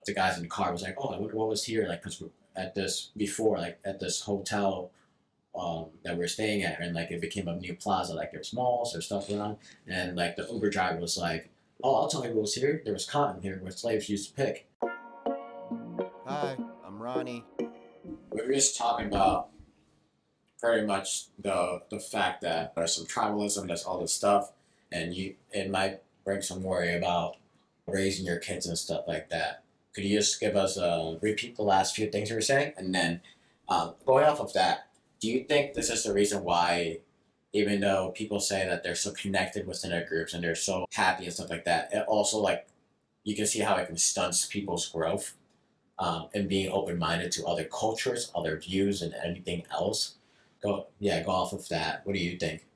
the guys in the car was like, oh, I wonder what was here, like, because at this before, like at this hotel that we were staying at, and like it became a new plaza, like there's malls, there's stuff around, and like the Uber driver was like, oh, I'll tell you what was here. There was cotton here where slaves used to pick. Hi, I'm Ronnie. We were just talking about pretty much the fact that there's some tribalism, there's all this stuff, and it might bring some worry about raising your kids and stuff like that. Could you just give us repeat the last few things you were saying, and then going off of that, do you think this is the reason why, even though people say that they're so connected within their groups and they're so happy and stuff like that, it also like you can see how it can stunt people's growth and being open minded to other cultures, other views, and anything else. Go off of that. What do you think?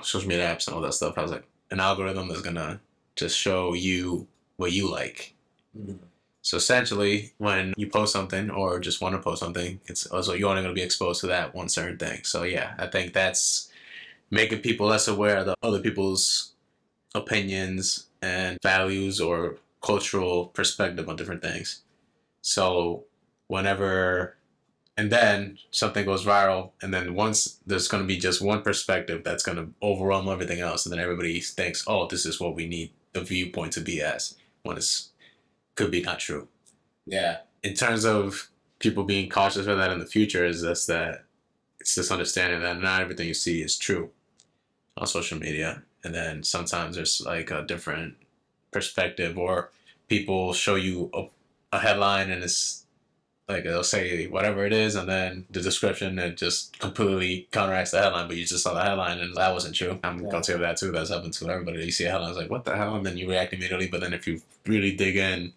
Social media apps and all that stuff has like an algorithm that's gonna just show you what you like. Mm-hmm. So essentially, when you post something or just want to post something, it's also you're only going to be exposed to that one certain thing. So yeah, I think that's making people less aware of the other people's opinions and values or cultural perspective on different things. So whenever and then something goes viral, and then once there's going to be just one perspective that's going to overwhelm everything else, and then everybody thinks, oh, this is what we need the viewpoint to be as, when it's could be not true. Yeah. In terms of people being cautious of that in the future, is just that it's this understanding that not everything you see is true on social media, and then sometimes there's like a different perspective, or people show you a headline and it's like they'll say whatever it is, and then the description it just completely counteracts the headline, but you just saw the headline and that wasn't true. I'm guilty of that too. That's happened to everybody. You see a headline, it's like, what the hell? And then you react immediately, but then if you really dig in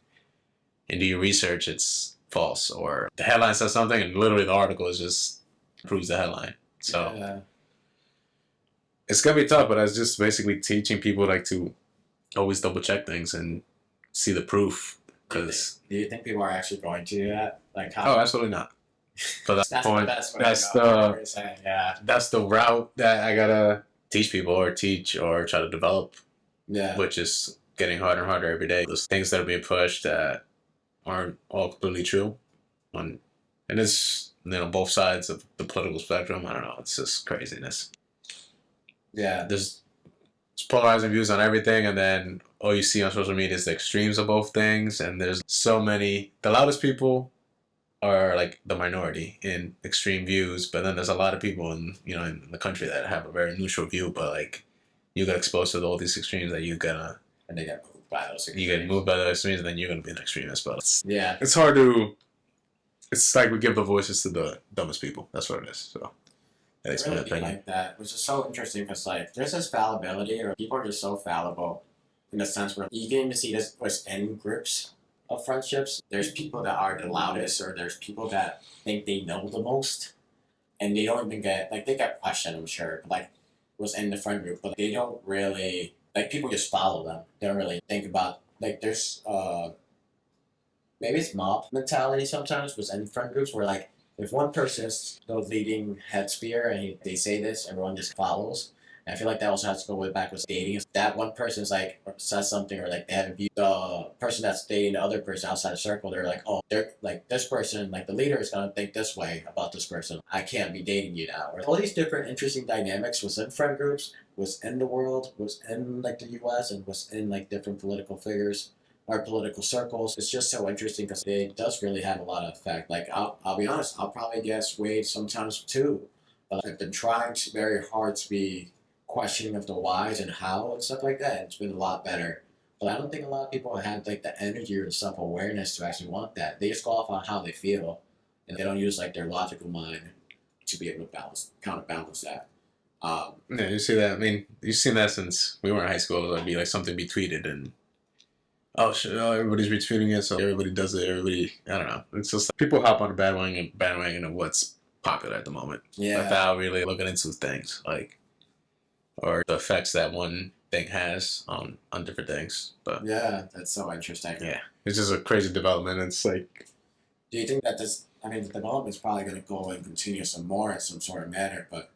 and do your research, it's false. Or the headline says something and literally the article is just proves the headline. So it's gonna be tough, but I was just basically teaching people like to always double check things and see the proof. Because do you think people are actually going to do that? Like how? Oh, absolutely not. But that's the point. Yeah. That's the route that I gotta teach people or teach or try to develop. Yeah. Which is getting harder and harder every day. Those things that are being pushed that aren't all completely true. And it's both sides of the political spectrum. I don't know. It's just craziness. Yeah. There's polarizing views on everything, and then all you see on social media is the extremes of both things. And there's so many. The loudest people are like the minority in extreme views, but then there's a lot of people in the country that have a very neutral view, but like you get exposed to all these extremes that you gotta, and they get moved by those extremes. You get moved by the extremes, and then you're gonna be an extremist. But it's hard to. It's like we give the voices to the dumbest people. That's what it is. So it's really like that, which is so interesting because like there's this fallibility, or people are just so fallible in the sense where you can even see this within groups of friendships. There's people that are the loudest, or there's people that think they know the most, and they don't even get like they get questioned, I'm sure, but like was in the friend group, but they don't really like people just follow them. They don't really think about like there's maybe it's mob mentality sometimes was in friend groups where like if one person is the leading head spear and they say this, everyone just follows. And I feel like that also has to go way back with dating. That one person's like says something, or like they have a view. The person that's dating the other person outside the circle, they're like, oh, they're like this person, like the leader is gonna think this way about this person. I can't be dating you now. Or all these different interesting dynamics within friend groups, within the world, within like the U.S. and within like different political figures or political circles. It's just so interesting because it does really have a lot of effect. Like I'll be honest, I'll probably get swayed sometimes too. But I've been trying very hard to be questioning of the whys and how and stuff like that. It's been a lot better. But I don't think a lot of people have like the energy or the self-awareness to actually want that. They just go off on how they feel, and they don't use like their logical mind to be able to counterbalance that. Yeah, you see that. I mean, you've seen that since we were in high school. It'd be like something be tweeted and oh shit, everybody's retweeting it, so everybody does it. Everybody, I don't know. It's just like, people hop on the bandwagon of what's popular at the moment. Yeah. Without really looking into things like or the effects that one thing has on different things. But yeah, that's so interesting. Yeah, it's just a crazy development. It's like, do you think that this? I mean, the development's probably going to go and continue some more in some sort of manner, but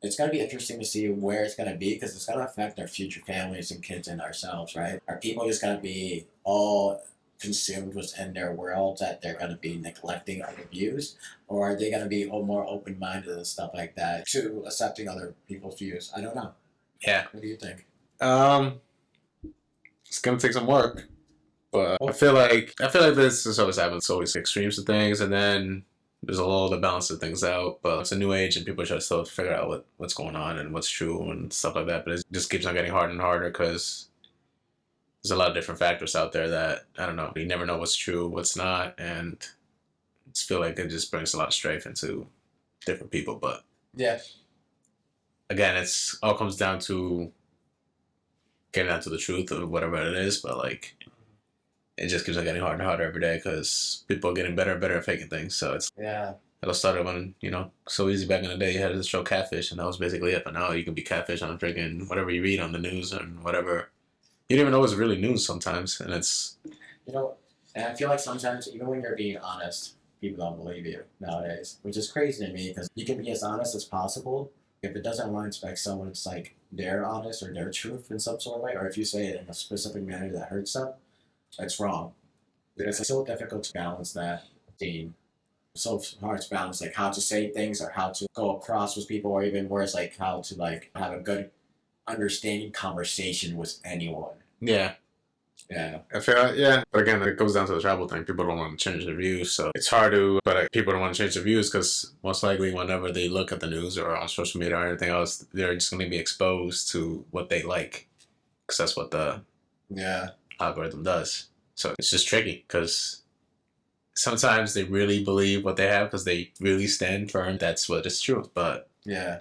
it's going to be interesting to see where it's going to be because it's going to affect our future families and kids and ourselves, right? Are people just going to be all consumed within their world that they're going to be neglecting other views, or are they going to be more open-minded and stuff like that to accepting other people's views? I don't know. Yeah. What do you think? It's gonna take some work, but I feel like this is always happens. It's always extremes of things, and then there's a little to balance the things out. But it's a new age, and people try to still figure out what's going on and what's true and stuff like that. But it just keeps on getting harder and harder because there's a lot of different factors out there that I don't know. You never know what's true, what's not, and I just feel like it just brings a lot of strife into different people. But Yeah. again, it's all comes down to getting down to the truth of whatever it is. But like, it just keeps on getting harder and harder every day because people are getting better and better at faking things. So it's Yeah. it all started when so easy back in the day. You had this show Catfish, and that was basically it. But now you can be catfish on freaking whatever you read on the news and whatever. You don't even know it's really news sometimes, and it's And I feel like sometimes even when you're being honest, people don't believe you nowadays, which is crazy to me because you can be as honest as possible. If it doesn't line up like someone's like their honest or their truth in some sort of way, or if you say it in a specific manner that hurts them, it's wrong. It's so difficult to balance that theme. So hard to balance like how to say things or how to go across with people, or even worse, like how to like have a good understanding conversation with anyone. yeah. Yeah. I feel but again, it goes down to the travel thing. People don't want to change their views, so it's hard to. But people don't want to change their views because most likely, whenever they look at the news or on social media or anything else, they're just going to be exposed to what they like, because that's what the algorithm does. So it's just tricky because sometimes they really believe what they have because they really stand firm. That's what is truth. But Yeah.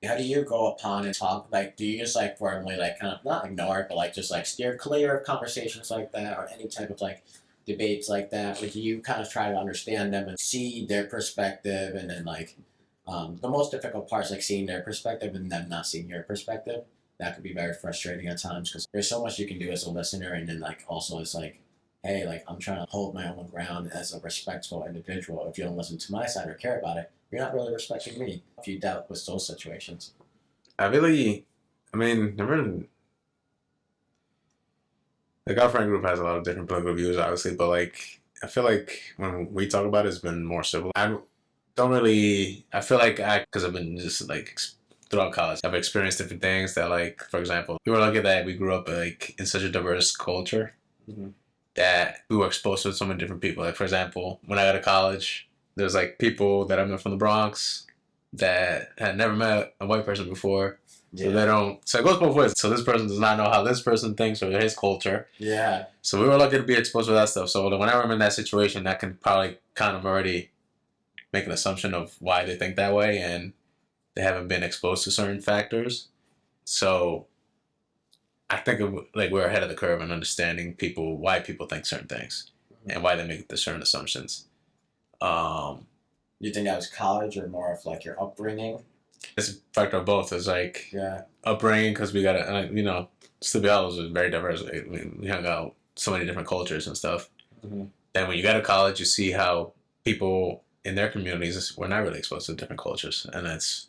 How do you go upon and talk? Like, do you just like formally like kind of not ignore it, but like just like steer clear of conversations like that or any type of like debates like that? Or do you kind of try to understand them and see their perspective, and then like the most difficult part is like seeing their perspective and them not seeing your perspective. That could be very frustrating at times because there's so much you can do as a listener, and then like also it's like, hey, like I'm trying to hold my own ground as a respectful individual. If you don't listen to my side or care about it, you're not really respecting me. If you dealt with those situations. never. Like, our friend group has a lot of different political views, obviously, but like I feel like when we talk about it, it's been more civil. I don't really. I feel like because I've been just like throughout college, I've experienced different things that, like, for example, we were lucky that we grew up like in such a diverse culture that we were exposed to so many different people. Like, for example, when I got to college, there's like people that I met from the Bronx that had never met a white person before. So they don't. So it goes both ways. So this person does not know how this person thinks or his culture. Yeah. So we were lucky to be exposed to that stuff. So whenever I'm in that situation, I can probably kind of already make an assumption of why they think that way, and they haven't been exposed to certain factors. So I think like we're ahead of the curve in understanding why people think certain things and why they make the certain assumptions. You think that was college or more of like your upbringing? It's a factor of both. It's like upbringing, because we got to, Sleepy Hollow is very diverse. We hung out so many different cultures and stuff. Then when you go to college, you see how people in their communities were not really exposed to different cultures, and it's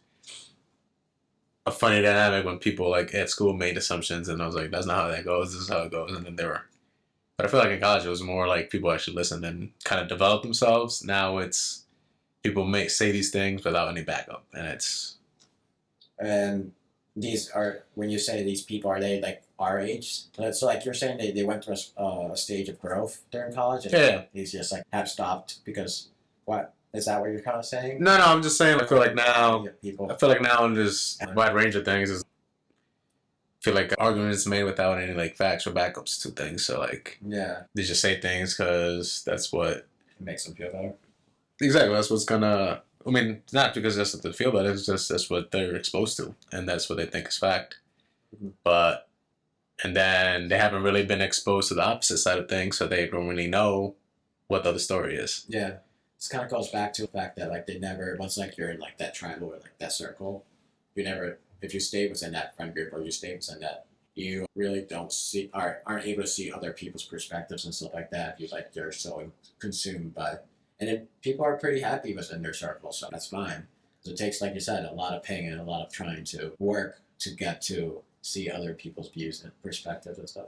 a funny dynamic when people like at school made assumptions, and I was like, that's not how that goes. This is how it goes, and then they were. But I feel like in college it was more like people actually listened and kind of developed themselves. Now it's people may say these things without any backup, and it's. And these are, when you say these people, are they like our age? So like you're saying they went through a stage of growth during college, and these just like have stopped because what? Is that what you're kind of saying? No, I'm just saying I feel like now there's a wide range of things. I feel like arguments made without any like facts or backups to things. So like they just say things because that's what it makes them feel better. Exactly, that's what's gonna. I mean, not because that's what they feel better. It's just that's what they're exposed to, and that's what they think is fact. And then they haven't really been exposed to the opposite side of things, so they don't really know what the other story is. Yeah. This kind of goes back to the fact that like they never, once like you're in like that triangle or like that circle, you never, if you stay within that friend group or you stay within that, you really don't see aren't able to see other people's perspectives and stuff like that. You're so consumed by, and then people are pretty happy within their circle, so that's fine. So it takes, like you said, a lot of paying and a lot of trying to work to get to see other people's views and perspectives and stuff.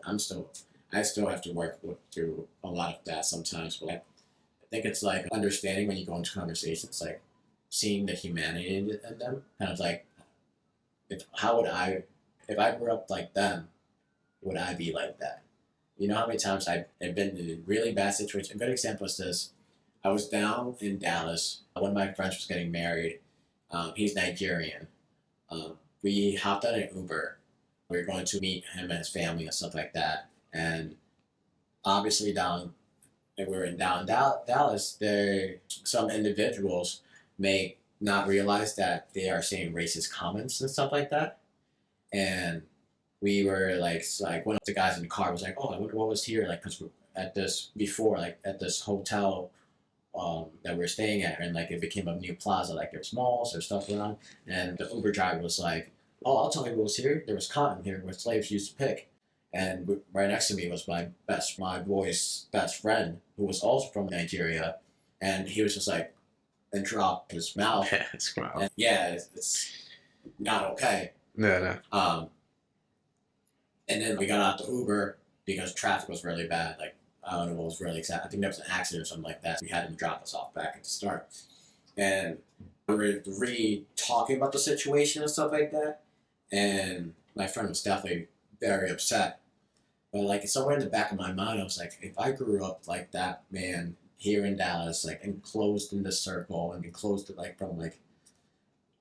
I still have to work through a lot of that sometimes. But I think it's like understanding when you go into conversations, like seeing the humanity in them. Kind of like, if I grew up like them, would I be like that? You know how many times I've been in a really bad situation? A good example is this. I was down in Dallas. One of my friends was getting married. He's Nigerian. We hopped on an Uber. We were going to meet him and his family and stuff like that. And obviously we were in Dallas, some individuals may not realize that they are saying racist comments and stuff like that. And we were like one of the guys in the car was like, "Oh, I wonder what was here." Like, because at this hotel that we were staying at, and like it became a new plaza. Like there's malls, there's stuff around, and the Uber driver was like, "Oh, I'll tell you what was here. There was cotton here where slaves used to pick." And right next to me was my boy's best friend, who was also from Nigeria, and he was just like, and dropped his mouth. Yeah, it's wild. And yeah, it's not okay. No. And then we got out the Uber because traffic was really bad. Like, I don't know what was really exact. I think there was an accident or something like that. So we had him drop us off back at the start. And we were talking about the situation and stuff like that. And my friend was definitely very upset. But like somewhere in the back of my mind, I was like, if I grew up like that man here in Dallas, like enclosed in this circle and enclosed like from like,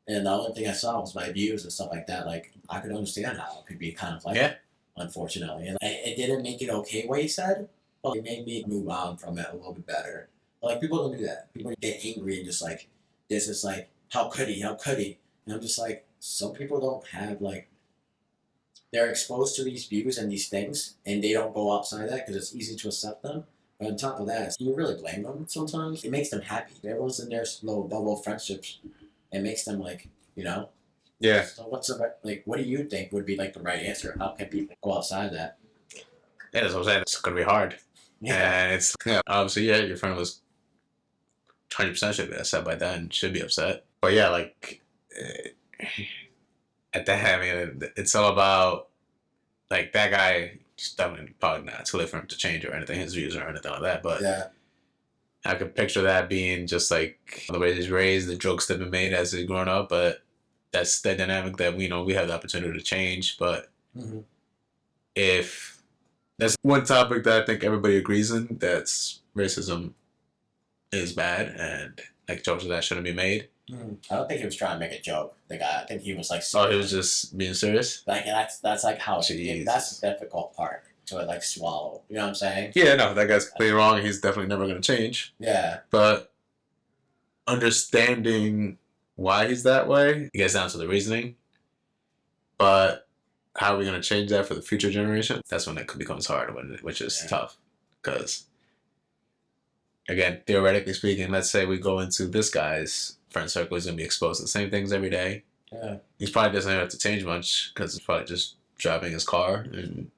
and the only thing I saw was my views and stuff like that. Like I could understand how it could be kind of like that, unfortunately. And it didn't make it okay what he said, but it made me move on from it a little bit better. But, like people don't do that. People get angry and just like, this is like, how could he? How could he? And I'm just like, some people don't have like, they're exposed to these views and these things, and they don't go outside that because it's easy to accept them. But on top of that, you really blame them sometimes. It makes them happy. Everyone's in their slow bubble friendships. It makes them like, you know? Yeah. So what do you think would be like the right answer? How can people go outside that? Yeah, that's what I'm saying. It's going to be hard. Yeah. And obviously, your friend was 100% should be upset by that and should be upset. But yeah, like, at that, I mean, it's all about, like, that guy just definitely probably not too late for him to change or anything, his views or anything like that. But yeah. I could picture that being just like the way he's raised, the jokes that have been made as he's grown up. But that's the dynamic that we have the opportunity to change. But if that's one topic that I think everybody agrees in, that's racism is bad and like jokes of that shouldn't be made. I don't think he was trying to make a joke. The guy, I think he was like. Oh, he was just being serious. Like that's like how that's the difficult part to like swallow. You know what I'm saying? Yeah, no, that guy's completely wrong. He's definitely never going to change. Yeah. But understanding why he's that way, it gets down to the reasoning. But how are we going to change that for the future generation? That's when it becomes hard, which is tough. Because, again, theoretically speaking, let's say we go into this guy's friend circle, he's going to be exposed to the same things every day. Yeah. He's probably doesn't have to change much because he's probably just driving his car and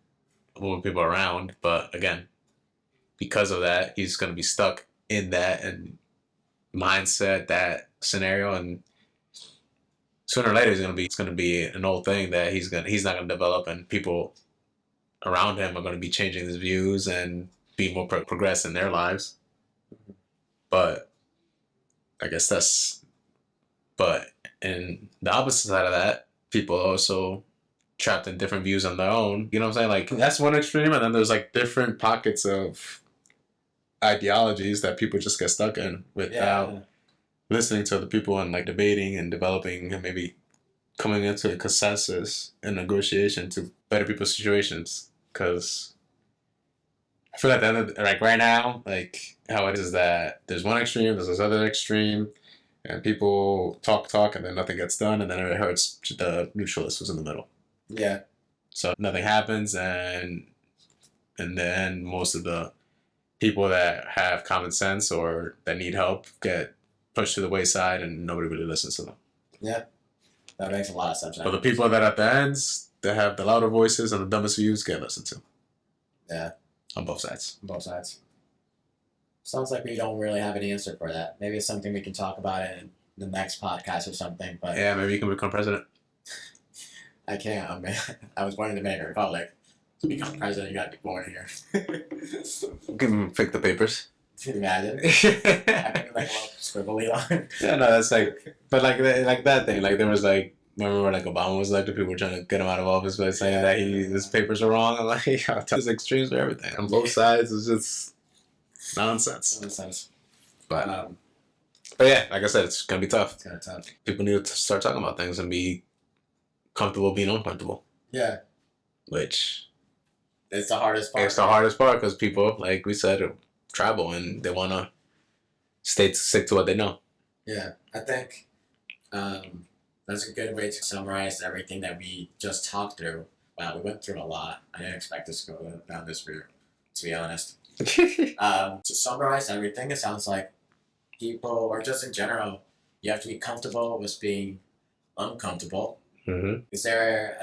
moving people around. But again, because of that, he's going to be stuck in that and mindset, that scenario, and sooner or later it's going to be an old thing that he's not going to develop, and people around him are going to be changing his views and be more progress in their lives. But I guess but in the opposite side of that, people are also trapped in different views on their own. You know what I'm saying? Like that's one extreme, and then there's like different pockets of ideologies that people just get stuck in without listening to the people and like debating and developing and maybe coming into a consensus and negotiation to better people's situations. Because I feel like right now, like how it is that there's one extreme, there's this other extreme, and people talk, and then nothing gets done, and then it hurts the neutralists who's in the middle. Yeah. So nothing happens, and then most of the people that have common sense or that need help get pushed to the wayside, and nobody really listens to them. Yeah, that makes a lot of sense. But the people that at the ends, that have the louder voices and the dumbest views, get listened to. Yeah. On both sides. On both sides. Sounds like we don't really have an answer for that. Maybe it's something we can talk about in the next podcast or something. But yeah, maybe you can become president. I can't. I was born in the Dominican Republic, To become president, you gotta be born here. Give him pick the papers. Can you imagine? Yeah, Having like a little scribbly line. no, that's like, but like that thing. Like there was like, remember when like Obama was elected, people were trying to get him out of office by saying that his papers are wrong. I'm like, there's extremes for everything on both sides. It's just nonsense. Nonsense. But yeah, like I said, it's gonna be tough. It's kind of tough. People need to start talking about things and be comfortable being uncomfortable. Yeah, Which it's the hardest part. it's the hardest part because people, like we said, are tribal and they want to stick to what they know. Yeah, I think that's a good way to summarize everything that we just talked through. Wow, we went through a lot. I didn't expect this to go down this route, to be honest. To summarize everything, it sounds like people, or just in general, you have to be comfortable with being uncomfortable. Mm-hmm. Is there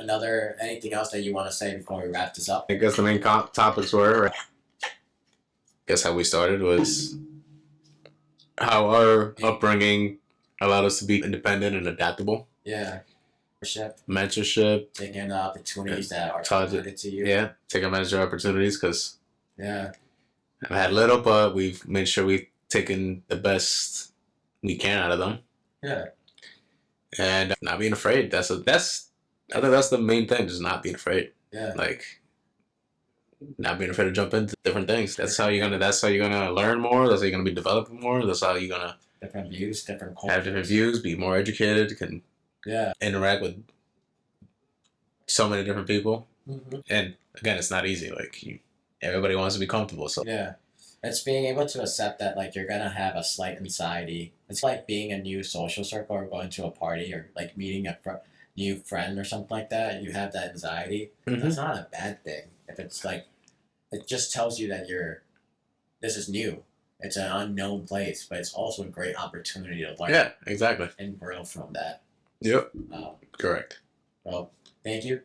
anything else that you want to say before we wrap this up? I guess the main topics were, I guess how we started was how our upbringing allowed us to be independent and adaptable. Yeah. Mentorship. Taking the opportunities that are Taught provided to you. Yeah, taking advantage of opportunities because Yeah. I've had little, but we've made sure we've taken the best we can out of them. Yeah. And not being afraid. I think that's the main thing, just not being afraid. Yeah. Like not being afraid to jump into different things. That's how you're gonna learn more, that's how you're gonna be developing more, that's how you're gonna different views, different cultures. have different views, be more educated, can interact with so many different people. Mm-hmm. And again, it's not easy. Like everybody wants to be comfortable. So yeah, it's being able to accept that like you're gonna have a slight anxiety. It's like being a new social circle or going to a party or like meeting a new friend or something like that. You have that anxiety. Mhm. That's not a bad thing. If it's like, it just tells you that this is new. It's an unknown place, but it's also a great opportunity to learn. yeah, exactly. And grow from that. Yep. Correct. Well, thank you,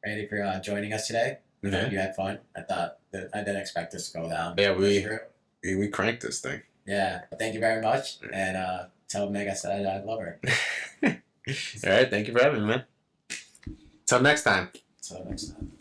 Randy, for joining us today. I hope you had fun. I didn't expect this to go down. Yeah, we cranked this thing. Yeah. Thank you very much. And tell Meg I said I love her. All right. Thank you for having me, man. Till next time. Till next time.